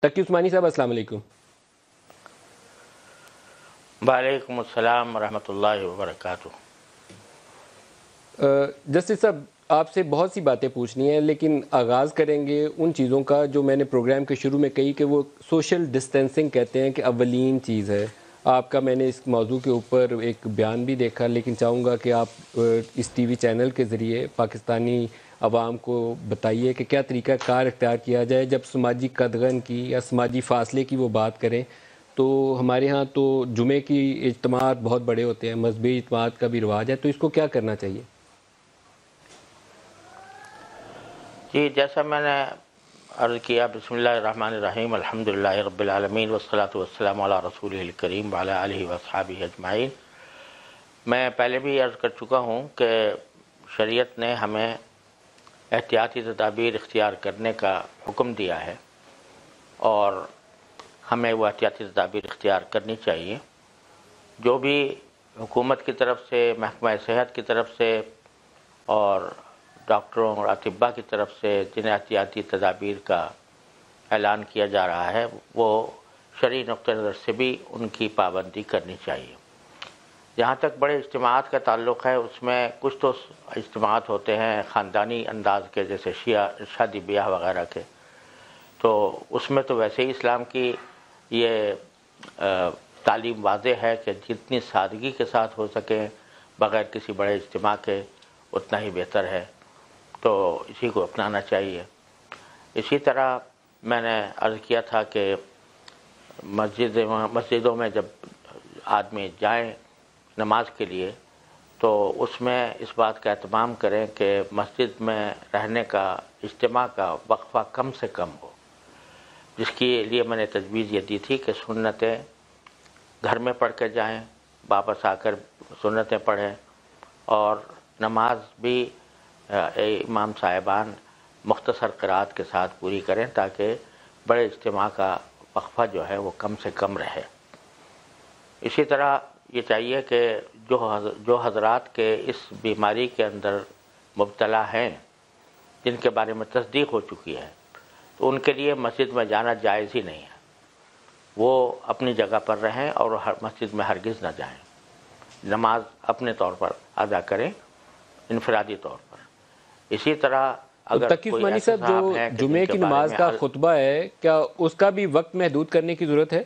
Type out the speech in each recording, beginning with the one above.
تقی عثمانی صاحب السلام علیکم۔ وعلیکم السلام ورحمۃ اللہ وبرکاتہ۔ جسٹس صاحب آپ سے بہت سی باتیں پوچھنی ہیں، لیکن آغاز کریں گے ان چیزوں کا جو میں نے پروگرام کے شروع میں کہی کہ وہ سوشل ڈسٹینسنگ کہتے ہیں کہ اولین چیز ہے۔ آپ کا میں نے اس موضوع کے اوپر ایک بیان بھی دیکھا، لیکن چاہوں گا کہ آپ اس ٹی وی چینل کے ذریعے پاکستانی عوام کو بتائیے کہ کیا طریقہ کار اختیار کیا جائے جب سماجی قدغن کی یا سماجی فاصلے کی وہ بات کریں۔ تو ہمارے ہاں تو جمعے کی اجتماعات بہت بڑے ہوتے ہیں، مذہبی اجتماعات کا بھی رواج ہے، تو اس کو کیا کرنا چاہیے؟ جی، جیسا میں نے عرض کیا، بسم اللہ الرحمن الرحیم، الحمدللہ رب العالمین والصلاة والسلام علی رسولہ الکریم وعلی آلہ واصحابہ اجمعین۔ میں پہلے بھی عرض کر چکا ہوں کہ شریعت نے ہمیں احتیاطی تدابیر اختیار کرنے کا حکم دیا ہے اور ہمیں وہ احتیاطی تدابیر اختیار کرنی چاہیے۔ جو بھی حکومت کی طرف سے، محکمہ صحت کی طرف سے اور ڈاکٹروں اور اطباء کی طرف سے جن احتیاطی تدابیر کا اعلان کیا جا رہا ہے، وہ شرعی نقطہ نظر سے بھی ان کی پابندی کرنی چاہیے۔ جہاں تک بڑے اجتماعات کا تعلق ہے، اس میں کچھ تو اجتماعات ہوتے ہیں خاندانی انداز کے، جیسے شادی بیاہ وغیرہ کے، تو اس میں تو ویسے ہی اسلام کی یہ تعلیم واضح ہے کہ جتنی سادگی کے ساتھ ہو سکے بغیر کسی بڑے اجتماع کے اتنا ہی بہتر ہے، تو اسی کو اپنانا چاہیے۔ اسی طرح میں نے عرض کیا تھا کہ مسجدوں میں جب آدمی جائیں نماز کے لیے تو اس میں اس بات کا اہتمام کریں کہ مسجد میں رہنے کا، اجتماع کا وقفہ کم سے کم ہو، جس کے لیے میں نے تجویز یہ دی تھی کہ سنتیں گھر میں پڑھ کے جائیں، واپس آ کر سنتیں پڑھیں، اور نماز بھی امام صاحبان مختصر قرات کے ساتھ پوری کریں تاکہ بڑے اجتماع کا وقفہ جو ہے وہ کم سے کم رہے۔ اسی طرح یہ چاہیے کہ جو حضرات کے اس بیماری کے اندر مبتلا ہیں، جن کے بارے میں تصدیق ہو چکی ہے، تو ان کے لیے مسجد میں جانا جائز ہی نہیں ہے۔ وہ اپنی جگہ پر رہیں اور مسجد میں ہرگز نہ جائیں، نماز اپنے طور پر ادا کریں، انفرادی طور پر۔ اسی طرح اگر تقی کوئی عثمانی ایسے صاحب، صاحب جو ہیں کہ جمعے جن کے کی بارے نماز میں کا خطبہ ہے، کیا اس کا بھی وقت محدود کرنے کی ضرورت ہے؟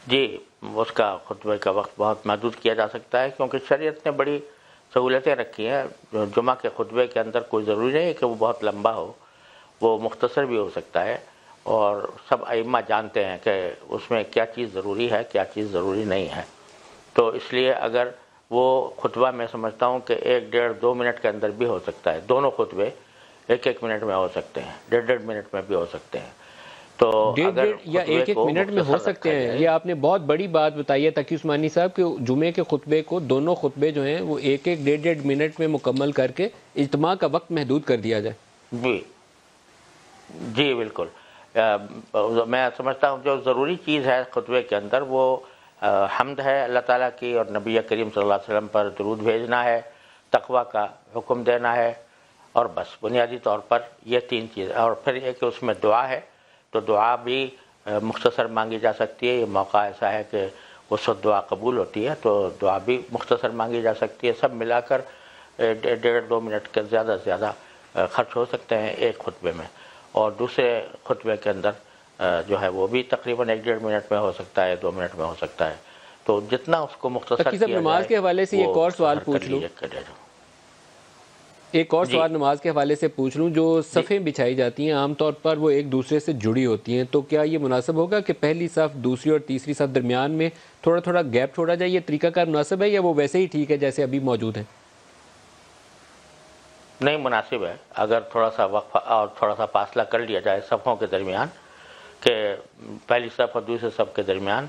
جی، اس کا خطبے کا وقت بہت محدود کیا جا سکتا ہے، کیونکہ شریعت نے بڑی سہولتیں رکھی ہیں۔ جمعہ کے خطبے کے اندر کوئی ضروری نہیں ہے کہ وہ بہت لمبا ہو، وہ مختصر بھی ہو سکتا ہے، اور سب ائمہ جانتے ہیں کہ اس میں کیا چیز ضروری ہے، کیا چیز ضروری نہیں ہے۔ تو اس لیے اگر وہ خطبہ، میں سمجھتا ہوں کہ 1-1.5-2 منٹ کے اندر بھی ہو سکتا ہے، دونوں خطبے 1-1 منٹ میں ہو سکتے ہیں، 1.5 منٹ میں بھی ہو سکتے ہیں۔ تو اگر 1.5 یا خطبے 1 کو منٹ میں ہو مختصر سکتے رکھا ہیں؟ جائے، یہ آپ نے بہت بڑی بات بتائی ہے تقی عثمانی صاحب کہ جمعے کے خطبے کو، دونوں خطبے جو ہیں وہ 1-1 منٹ میں مکمل کر کے اجتماع کا وقت محدود کر دیا جائے۔ جی جی بالکل۔ میں سمجھتا ہوں جو ضروری چیز ہے خطبے کے اندر وہ حمد ہے اللہ تعالیٰ کی، اور نبی کریم صلی اللہ علیہ وسلم پر درود بھیجنا ہے، تقویٰ کا حکم دینا ہے، اور بس بنیادی طور پر یہ 3 چیز۔ اور پھر یہ کہ اس میں دعا ہے، تو دعا بھی مختصر مانگی جا سکتی ہے۔ یہ موقع ایسا ہے کہ اس وقت دعا قبول ہوتی ہے، تو دعا بھی مختصر مانگی جا سکتی ہے۔ سب ملا کر 1.5-2 منٹ کے زیادہ سے زیادہ خرچ ہو سکتے ہیں ایک خطبے میں، اور دوسرے خطبے کے اندر جو ہے وہ بھی تقریباً 1-1.5 منٹ میں ہو سکتا ہے، 2 منٹ میں ہو سکتا ہے۔ تو جتنا اس کو مختصر تقی صاحب، کیا نماز جائے کے حوالے سے وہ ایک اور سوال مختصر کر پوچھ لوں، لیجیے کرے جائے۔ ایک اور جی سوال نماز کے حوالے سے پوچھ لوں۔ جو جی صفیں بچھائی جاتی ہیں عام طور پر وہ ایک دوسرے سے جڑی ہوتی ہیں، تو کیا یہ مناسب ہوگا کہ پہلی صف، دوسری اور تیسری صف درمیان میں تھوڑا تھوڑا گیپ چھوڑا جائے؟ یہ طریقہ کار مناسب ہے یا وہ ویسے ہی ٹھیک ہے جیسے ابھی موجود ہے؟ نہیں، مناسب ہے۔ اگر تھوڑا سا وقفہ اور تھوڑا سا فاصلہ کر لیا جائے صفوں کے درمیان، کہ پہلی صف اور دوسری صف کے درمیان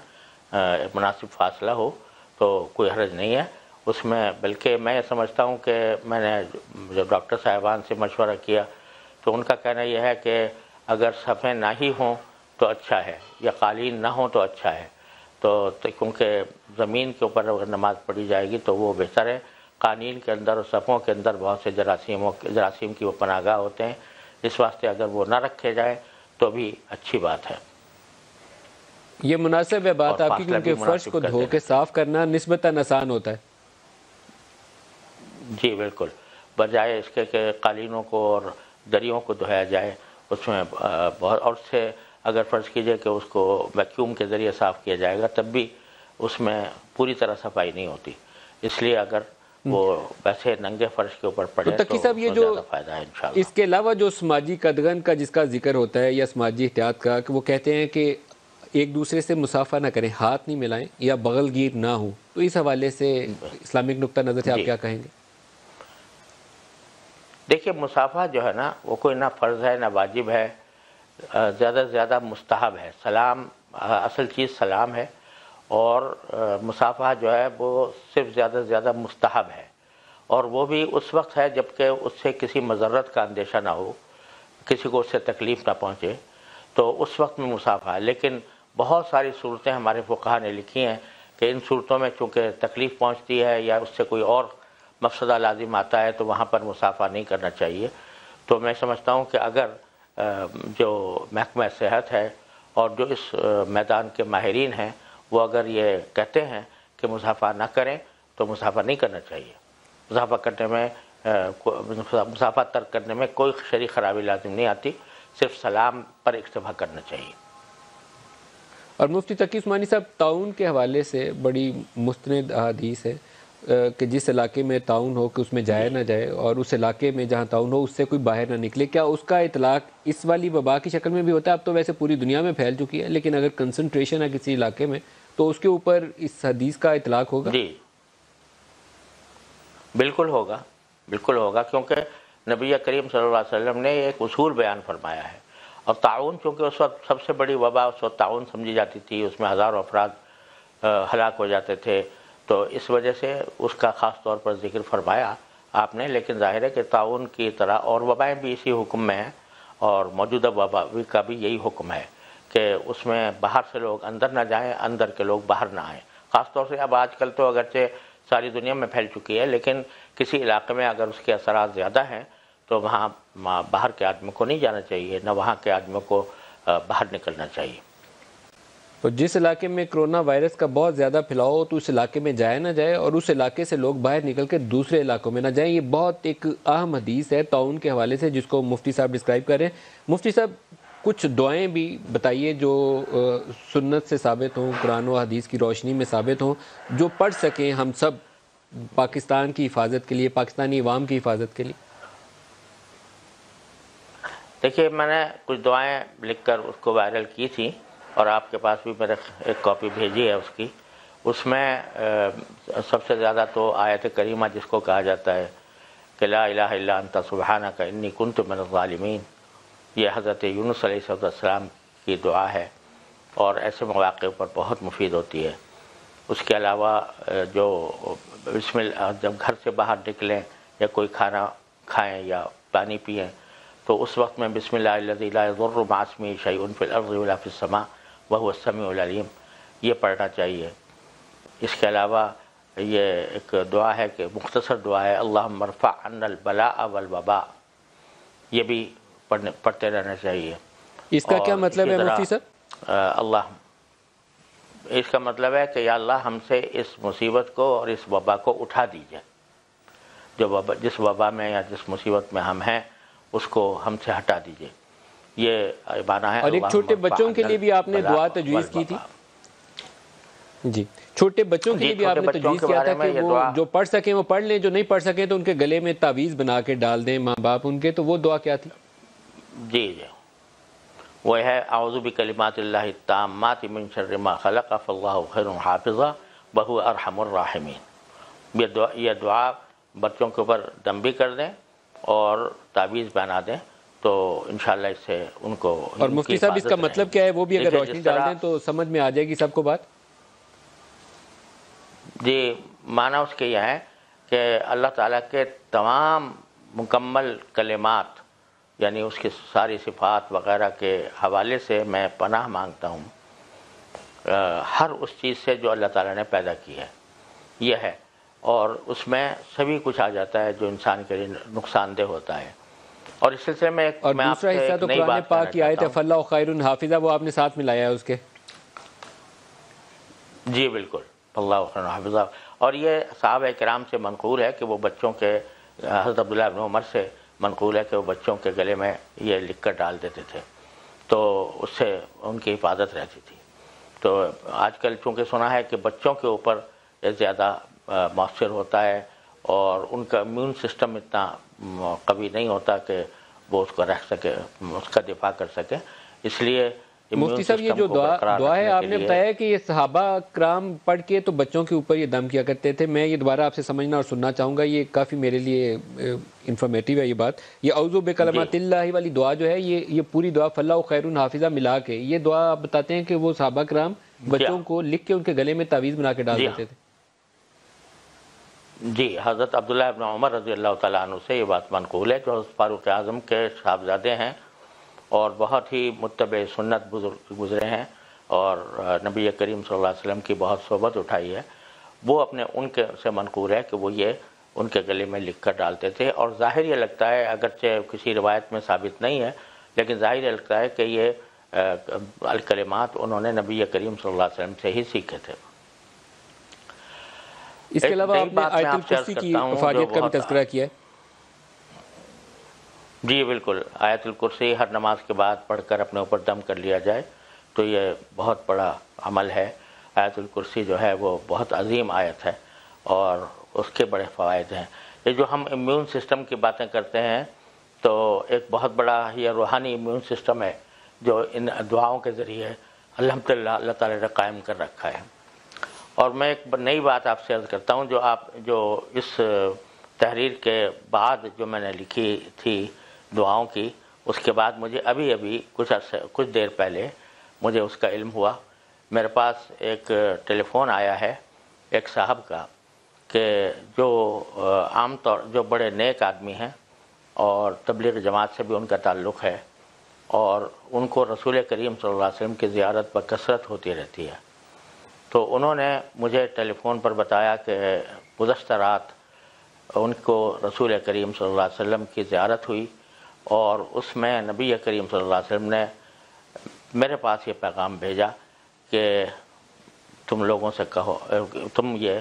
مناسب فاصلہ ہو، تو کوئی حرج نہیں ہے اس میں۔ بلکہ میں سمجھتا ہوں کہ میں نے جب ڈاکٹر صاحبان سے مشورہ کیا تو ان کا کہنا یہ ہے کہ اگر صفیں نہ ہی ہوں تو اچھا ہے، یا قالین نہ ہوں تو اچھا ہے، تو کیونکہ زمین کے اوپر اگر نماز پڑھی جائے گی تو وہ بہتر ہے۔ قالین کے اندر اور صفوں کے اندر بہت سے جراثیم کی وہ پناہ گاہ ہوتے ہیں، اس واسطے اگر وہ نہ رکھے جائیں تو بھی اچھی بات ہے. یہ مناسب ہے بات اور آپ کی، فاصلہ کیونکہ بھی فرش مناسب کو کر دھو دینا کے چاہیے. صاف کرنا نسبتاً آسان ہوتا ہے. جی بالکل، بجائے اس کے کہ قالینوں کو اور دریوں کو دھویا جائے اس میں بہت، اور اس سے اگر فرض کیجئے کہ اس کو ویکیوم کے ذریعے صاف کیا جائے گا تب بھی اس میں پوری طرح صفائی نہیں ہوتی. اس لیے اگر وہ ویسے ننگے فرش کے اوپر تو پڑے تقی تو صاحب اس یہ میں جو زیادہ فائدہ ہے انشاءاللہ. اس کے علاوہ جو سماجی قدغن کا جس کا ذکر ہوتا ہے یا سماجی احتیاط کا، کہ وہ کہتے ہیں کہ ایک دوسرے سے مصافحہ نہ کریں، ہاتھ نہیں ملائیں یا بغل گیر نہ ہوں، تو اس حوالے سے اسلامک نقطہ نظر سے آپ جی کیا کہیں گے؟ دیکھیے، مصافحہ جو ہے نا وہ کوئی نہ فرض ہے نہ واجب ہے، زیادہ سے زیادہ مستحب ہے. سلام، اصل چیز سلام ہے، اور مصافحہ جو ہے وہ صرف زیادہ سے زیادہ مستحب ہے، اور وہ بھی اس وقت ہے جب کہ اس سے کسی مضرت کا اندیشہ نہ ہو، کسی کو اس سے تکلیف نہ پہنچے، تو اس وقت میں مصافحہ ہے. لیکن بہت ساری صورتیں ہمارے فقہا نے لکھی ہیں کہ ان صورتوں میں چونکہ تکلیف پہنچتی ہے یا اس سے کوئی اور مفسدہ لازم آتا ہے تو وہاں پر مصافحہ نہیں کرنا چاہیے. تو میں سمجھتا ہوں کہ اگر جو محکمہ صحت ہے اور جو اس میدان کے ماہرین ہیں وہ اگر یہ کہتے ہیں کہ مصافحہ نہ کریں تو مصافحہ نہیں کرنا چاہیے. مصافحہ کرنے میں مصافحہ ترک کرنے میں کوئی شرعی خرابی لازم نہیں آتی، صرف سلام پر اکتفا کرنا چاہیے. اور مفتی تقی عثمانی صاحب، تعاون کے حوالے سے بڑی مستند احادیث ہے کہ جس علاقے میں تعاون ہو کہ اس میں جایا جی نہ جائے، اور اس علاقے میں جہاں تعاون ہو اس سے کوئی باہر نہ نکلے. کیا اس کا اطلاق اس والی وبا کی شکل میں بھی ہوتا ہے؟ اب تو ویسے پوری دنیا میں پھیل چکی ہے، لیکن اگر کنسنٹریشن ہے کسی علاقے میں تو اس کے اوپر اس حدیث کا اطلاق ہوگا؟ جی بالکل ہوگا، بالکل ہوگا، کیونکہ نبی کریم صلی اللہ علیہ وسلم نے ایک اصول بیان فرمایا ہے. اور تعاون، چونکہ اس وقت سب سے بڑی وبا اس وقت تعاون سمجھی جاتی تھی، اس میں ہزاروں افراد ہلاک ہو جاتے تھے، تو اس وجہ سے اس کا خاص طور پر ذکر فرمایا آپ نے. لیکن ظاہر ہے کہ تعاون کی طرح اور وبائیں بھی اسی حکم میں ہیں، اور موجودہ وبا کا بھی یہی حکم ہے کہ اس میں باہر سے لوگ اندر نہ جائیں، اندر کے لوگ باہر نہ آئیں. خاص طور سے اب آج کل تو اگرچہ ساری دنیا میں پھیل چکی ہے، لیکن کسی علاقے میں اگر اس کے اثرات زیادہ ہیں تو وہاں باہر کے آدمی کو نہیں جانا چاہیے، نہ وہاں کے آدمیوں کو باہر نکلنا چاہیے. تو جس علاقے میں کرونا وائرس کا بہت زیادہ پھیلاؤ ہو تو اس علاقے میں جایا نہ جائے، اور اس علاقے سے لوگ باہر نکل کے دوسرے علاقوں میں نہ جائیں. یہ بہت ایک اہم حدیث ہے تعاون کے حوالے سے جس کو مفتی صاحب ڈسکرائب کر رہے ہیں. مفتی صاحب کچھ دعائیں بھی بتائیے جو سنت سے ثابت ہوں، قرآن و حدیث کی روشنی میں ثابت ہوں، جو پڑھ سکیں ہم سب پاکستان کی حفاظت کے لیے، پاکستانی عوام کی حفاظت کے لیے. دیکھیے، میں نے کچھ دعائیں لکھ کر اس کو وائرل کی تھی، اور آپ کے پاس بھی میرے ایک کاپی بھیجی ہے اس کی. اس میں سب سے زیادہ تو آیت کریمہ جس کو کہا جاتا ہے کہ لا الہ الا انت سبحانک انی کنت من الظالمین، یہ حضرت یونس علیہ السلام کی دعا ہے، اور ایسے مواقع پر بہت مفید ہوتی ہے. اس کے علاوہ جو بسم اللہ، جب گھر سے باہر نکلیں یا کوئی کھانا کھائیں یا پانی پئیں تو اس وقت میں بسم اللہ الذی لا یضر مع اسمہ شیء فی الارض ولا فی السماء وهو السمیع العلیم، یہ پڑھنا چاہیے. اس کے علاوہ یہ ایک دعا ہے کہ مختصر دعا ہے، اللہم ارفع عنا البلاء والوباء، یہ بھی پڑھتے رہنا چاہیے. اس کا کیا اور مطلب اسی ہے طرح مفتی صاحب؟ اس کا مطلب ہے کہ یا اللہ ہم سے اس مصیبت کو اور اس وبا کو اٹھا دیجئے، جس وبا میں یا جس مصیبت میں ہم ہیں اس کو ہم سے ہٹا دیجئے. یہ معنی ہے. اور ایک چھوٹے بچوں کے لیے بھی آپ نے دعا تجویز کی تھی. جی، چھوٹے بچوں کے لیے بھی آپ نے تجویز کیا تھا کہ وہ جو پڑھ سکیں وہ پڑھ لیں، جو نہیں پڑھ سکیں تو ان کے گلے میں تعویذ بنا کے ڈال دیں ماں باپ ان کے. تو وہ دعا کیا تھی؟ جی وہ ہے اعوذ بکلمات اللہ التامات من شر ما خلق فاللہ خیر حافظا وہو ارحم الراحمین. یہ دعا بچوں کے اوپر دم بھی کر دیں اور تعویذ بنا دیں تو انشاءاللہ اس سے ان کو. اور مفتی صاحب اس کا مطلب کیا ہے وہ بھی اگر روشنی ڈال دیں تو سمجھ میں آ جائے گی سب کو بات. جی، معنی اس کے یہ ہے کہ اللہ تعالیٰ کے تمام مکمل کلمات، یعنی اس کی ساری صفات وغیرہ کے حوالے سے میں پناہ مانگتا ہوں ہر اس چیز سے جو اللہ تعالیٰ نے پیدا کی ہے. یہ ہے، اور اس میں سبھی کچھ آ جاتا ہے جو انسان کے لیے نقصان دہ ہوتا ہے. اور اس سلسلے میں اور میں آپ دوسرا سے حصہ ایک تو نئی قرآن بات پاک کہنا کی آیت چاہتا ہے فَاللَّهُ خَيْرٌ حافظہ، وہ آپ نے ساتھ ملایا ہے اس کے؟ جی بالکل، اللہ خیر حافظہ. اور یہ صحابہ کرام سے منقول ہے کہ وہ بچوں کے، حضرت عبداللہ بن عمر سے منقول ہے کہ وہ بچوں کے گلے میں یہ لکھ کر ڈال دیتے تھے، تو اس سے ان کی حفاظت رہتی تھی. تو آج کل چونکہ سنا ہے کہ بچوں کے اوپر یہ زیادہ مؤثر ہوتا ہے اور ان کا امیون سسٹم اتنا قوی نہیں ہوتا کہ وہ اس کو رہ سکے، اس کا دفاع کر سکے، اس لیے مفتی امیون صاحب یہ سسٹم جو کو برقرار دعا ہے رکھنے آپ کے نے لیے. بتایا کہ یہ صحابہ کرام پڑھ کے تو بچوں کے اوپر یہ دم کیا کرتے تھے. میں یہ دوبارہ آپ سے سمجھنا اور سننا چاہوں گا، یہ کافی میرے لیے انفارمیٹیو ہے یہ بات. یہ اعوذ بکلمات اللہ والی دعا جو ہے، یہ پوری دعا فَاللَّهُ خَيْرٌ حافظہ ملا کے یہ دعا آپ بتاتے ہیں کہ وہ صحابہ کرام بچوں کو لکھ کے ان کے گلے میں تعویذ بنا کے ڈال جی دیتے تھے. جی، حضرت عبداللہ ابن عمر رضی اللہ تعالیٰ عنہ سے یہ بات منقول ہے، جو حضرت فاروق اعظم کے صاحبزادے ہیں اور بہت ہی متبع سنت بزرگ گزرے ہیں اور نبی کریم صلی اللہ علیہ وسلم کی بہت صحبت اٹھائی ہے. وہ اپنے ان کے سے منقول ہے کہ وہ یہ ان کے گلے میں لکھ کر ڈالتے تھے. اور ظاہر یہ لگتا ہے، اگرچہ کسی روایت میں ثابت نہیں ہے، لیکن ظاہر یہ لگتا ہے کہ یہ الکلمات انہوں نے نبی کریم صلی اللہ علیہ وسلم سے ہی سیکھے تھے. اس کے ایک علاوہ نئی آپ نے بات میں آیت آپ سے عرض الکرسی کی کرتا ہوں جو افادیت کا بھی بہت، تذکرہ کیا ہے. جی بالکل، آیت الکرسی ہر نماز کے بعد پڑھ کر اپنے اوپر دم کر لیا جائے تو یہ بہت بڑا عمل ہے. آیت الکرسی جو ہے وہ بہت عظیم آیت ہے اور اس کے بڑے فوائد ہیں. یہ جو ہم امیون سسٹم کی باتیں کرتے ہیں تو ایک بہت بڑا یہ روحانی امیون سسٹم ہے جو ان دعاؤں کے ذریعے الحمدللہ اللہ تعالی نے قائم کر رکھا ہے. اور میں ایک نئی بات آپ سے عرض کرتا ہوں، جو اس تحریر کے بعد جو میں نے لکھی تھی دعاؤں کی، اس کے بعد مجھے ابھی کچھ دیر پہلے مجھے اس کا علم ہوا. میرے پاس ایک ٹیلی فون آیا ہے ایک صاحب کا کہ جو عام طور جو بڑے نیک آدمی ہیں اور تبلیغ جماعت سے بھی ان کا تعلق ہے اور ان کو رسول کریم صلی اللہ علیہ وسلم کی زیارت بکثرت ہوتی رہتی ہے. تو انہوں نے مجھے ٹیلی فون پر بتایا کہ گزشتہ رات ان کو رسول کریم صلی اللہ علیہ وسلم کی زیارت ہوئی اور اس میں نبی کریم صلی اللہ علیہ وسلم نے میرے پاس یہ پیغام بھیجا کہ تم لوگوں سے کہو، تم یہ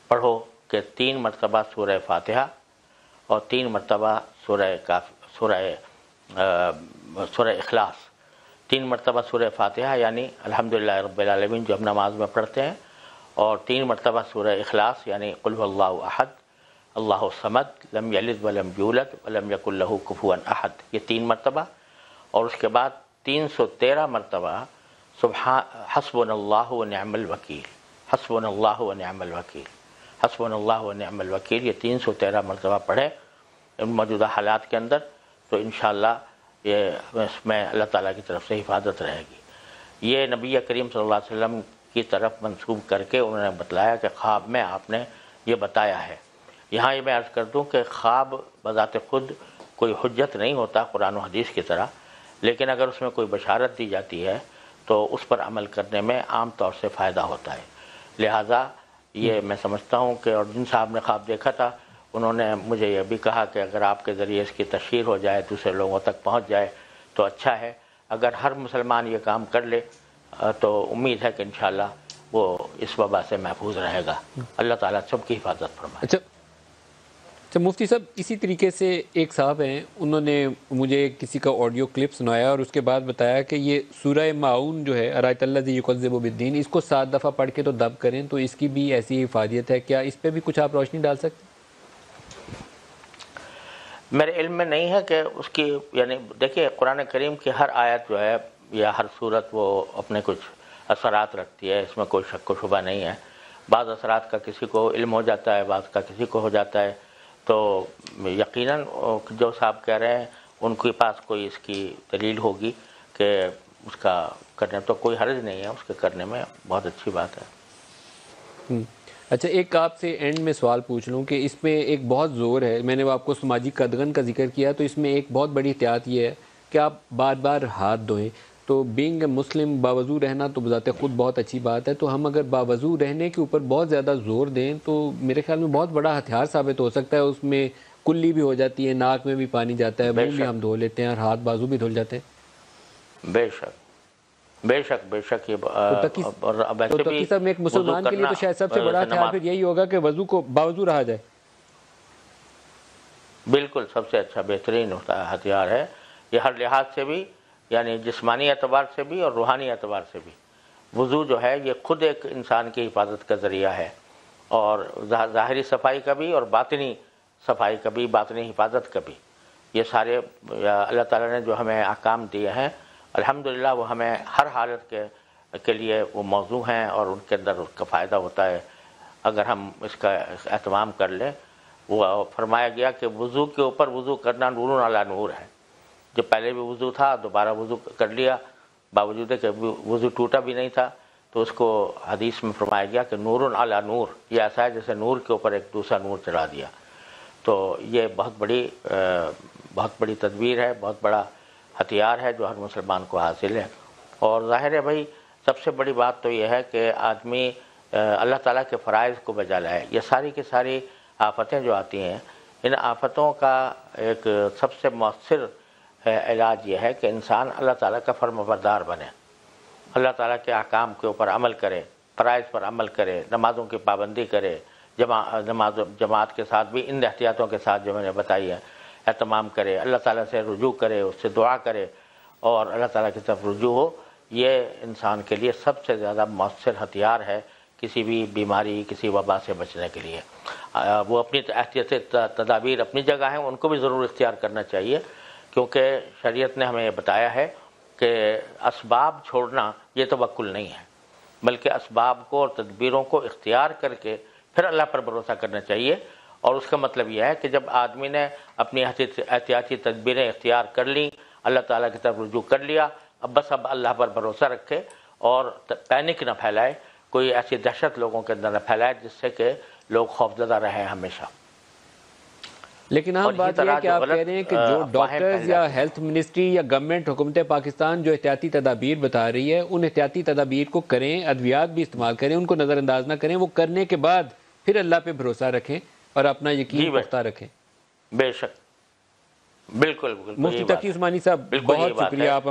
پڑھو کہ 3 مرتبہ سورہ فاتحہ اور 3 مرتبہ سورہ اخلاص. 3 مرتبہ سورہ فاتحہ یعنی الحمدللہ رب العالمین جو ہم نماز میں پڑھتے ہیں، اور 3 مرتبہ سورہ اخلاص یعنی قل هو اللہ احد اللہ الصمد لم یلد ولم یولد ولم یکن لہ کفوا احد، یہ 3 مرتبہ. اور اس کے بعد 313 مرتبہ حسبنا اللہ ونعم الوکیل، حسبنا اللہ ونعم الوکیل، حسبنا اللہ ونعم الوکیل، یہ 313 مرتبہ پڑھے ان موجودہ حالات کے اندر تو انشاءاللہ یہ اس میں اللہ تعالیٰ کی طرف سے حفاظت رہے گی. یہ نبی کریم صلی اللہ علیہ وسلم کی طرف منسوب کر کے انہوں نے بتلایا کہ خواب میں آپ نے یہ بتایا ہے. یہاں یہ میں عرض کر دوں کہ خواب بذات خود کوئی حجت نہیں ہوتا قرآن و حدیث کی طرح، لیکن اگر اس میں کوئی بشارت دی جاتی ہے تو اس پر عمل کرنے میں عام طور سے فائدہ ہوتا ہے. لہٰذا یہ میں سمجھتا ہوں کہ، اور جن صاحب نے خواب دیکھا تھا انہوں نے مجھے یہ بھی کہا کہ اگر آپ کے ذریعے اس کی تشہیر ہو جائے، دوسرے لوگوں تک پہنچ جائے تو اچھا ہے. اگر ہر مسلمان یہ کام کر لے تو امید ہے کہ انشاءاللہ وہ اس وبا سے محفوظ رہے گا. اللہ تعالیٰ سب کی حفاظت فرمائے. اچھا مفتی صاحب، اسی طریقے سے ایک صاحب ہیں، انہوں نے مجھے کسی کا آڈیو کلپ سنایا اور اس کے بعد بتایا کہ یہ سورہ معون جو ہے ارایت الذی یکذب بالدین، اس کو 7 دفعہ پڑھ کے تو دب کریں تو اس کی بھی ایسی افادیت ہے. کیا اس پہ بھی کچھ آپ روشنی ڈال سکتے ہیں؟ میرے علم میں نہیں ہے کہ اس کی، یعنی دیکھیے قرآن کریم کی ہر آیت جو ہے یا ہر صورت وہ اپنے کچھ اثرات رکھتی ہے، اس میں کوئی شک و شبہ نہیں ہے. بعض اثرات کا کسی کو علم ہو جاتا ہے، بعض کا کسی کو ہو جاتا ہے. تو یقیناً جو صاحب کہہ رہے ہیں ان کے پاس کوئی اس کی دلیل ہوگی کہ اس کا کرنے تو کوئی حرج نہیں ہے، اس کے کرنے میں بہت اچھی بات ہے. اچھا ایک آپ سے اینڈ میں سوال پوچھ لوں کہ اس میں ایک بہت زور ہے، میں نے آپ کو سماجی قدغن کا ذکر کیا تو اس میں ایک بہت بڑی احتیاط یہ ہے کہ آپ بار بار ہاتھ دھوئیں. تو بینگ اے مسلم باوضو رہنا تو بذات خود بہت اچھی بات ہے، تو ہم اگر باوضو رہنے کے اوپر بہت زیادہ زور دیں تو میرے خیال میں بہت بڑا ہتھیار ثابت ہو سکتا ہے اس میں کلی بھی ہو جاتی ہے، ناک میں بھی پانی جاتا ہے، منہ بھی ہم دھو لیتے ہیں اور ہاتھ بازو بھی دھل جاتے ہیں. بے شک بے شک بے شک. یہ تو تقی صاحب ایک مسلمان کے لیے تو شاید سب سے بڑا خیال پھر یہی ہوگا کہ وضو کو باوضو رہا جائے. بالکل سب سے اچھا بہترین ہوتا ہے، ہتھیار ہے یہ ہر لحاظ سے بھی، یعنی جسمانی اعتبار سے بھی اور روحانی اعتبار سے بھی. وضو جو ہے یہ خود ایک انسان کی حفاظت کا ذریعہ ہے، اور ظاہری صفائی کا بھی اور باطنی صفائی کا بھی، باطنی حفاظت کا بھی. یہ سارے اللہ تعالیٰ نے جو ہمیں احکام دیے ہیں الحمدللہ وہ ہمیں ہر حالت کے لیے وہ موضوع ہیں، اور ان کے اندر اس کا فائدہ ہوتا ہے اگر ہم اس کا اہتمام کر لیں. وہ فرمایا گیا کہ وضو کے اوپر وضو کرنا نور علی نور ہے. جب پہلے بھی وضو تھا دوبارہ وضو کر لیا، باوجود کہ وضو ٹوٹا بھی نہیں تھا، تو اس کو حدیث میں فرمایا گیا کہ نور علی نور، یہ ایسا ہے جیسے نور کے اوپر ایک دوسرا نور چڑھا دیا. تو یہ بہت بڑی تدبیر ہے، بہت بڑا ہتھیار ہے جو ہر مسلمان کو حاصل ہے. اور ظاہر ہے بھائی سب سے بڑی بات تو یہ ہے کہ آدمی اللہ تعالیٰ کے فرائض کو بجا لائے. یہ ساری کی ساری آفتیں جو آتی ہیں، ان آفتوں کا ایک سب سے مؤثر علاج یہ ہے کہ انسان اللہ تعالیٰ کا فرمانبردار بنے، اللہ تعالیٰ کے احکام کے اوپر عمل کرے، فرائض پر عمل کرے، نمازوں کی پابندی کرے، جماعت کے ساتھ بھی ان احتیاطوں کے ساتھ جو میں نے بتائی ہے اہتمام کرے، اللہ تعالیٰ سے رجوع کرے، اس سے دعا کرے اور اللہ تعالیٰ کی طرف رجوع ہو. یہ انسان کے لیے سب سے زیادہ مؤثر ہتھیار ہے کسی بھی بیماری، کسی وبا سے بچنے کے لیے. وہ اپنی احتیاطی تدابیر اپنی جگہ ہیں، ان کو بھی ضرور اختیار کرنا چاہیے، کیونکہ شریعت نے ہمیں یہ بتایا ہے کہ اسباب چھوڑنا یہ توکل نہیں ہے، بلکہ اسباب کو اور تدبیروں کو اختیار کر کے پھر اللہ پر بھروسہ کرنا چاہیے. اور اس کا مطلب یہ ہے کہ جب آدمی نے اپنی احتیاطی تدبیریں اختیار کر لیں، اللہ تعالیٰ کی طرف رجوع کر لیا، اب اللہ پر بھروسہ رکھے اور پینک نہ پھیلائے، کوئی ایسی دہشت لوگوں کے اندر نہ پھیلائے جس سے کہ لوگ خوفزدہ رہیں ہمیشہ. لیکن ہم بات یہ ہے کہ آپ کہہ رہے ہیں کہ جو ڈاکٹرز یا ہیلتھ منسٹری یا گورنمنٹ حکومت پاکستان جو احتیاطی تدابیر بتا رہی ہے، ان احتیاطی تدابیر کو کریں، ادویات بھی استعمال کریں، ان کو نظر انداز نہ کریں، وہ کرنے کے بعد پھر اللہ پہ بھروسہ رکھیں اور اپنا یقین پختہ رکھیں. بے شک، بالکل مفتی تقی عثمانی صاحب بہت شکریہ. آپ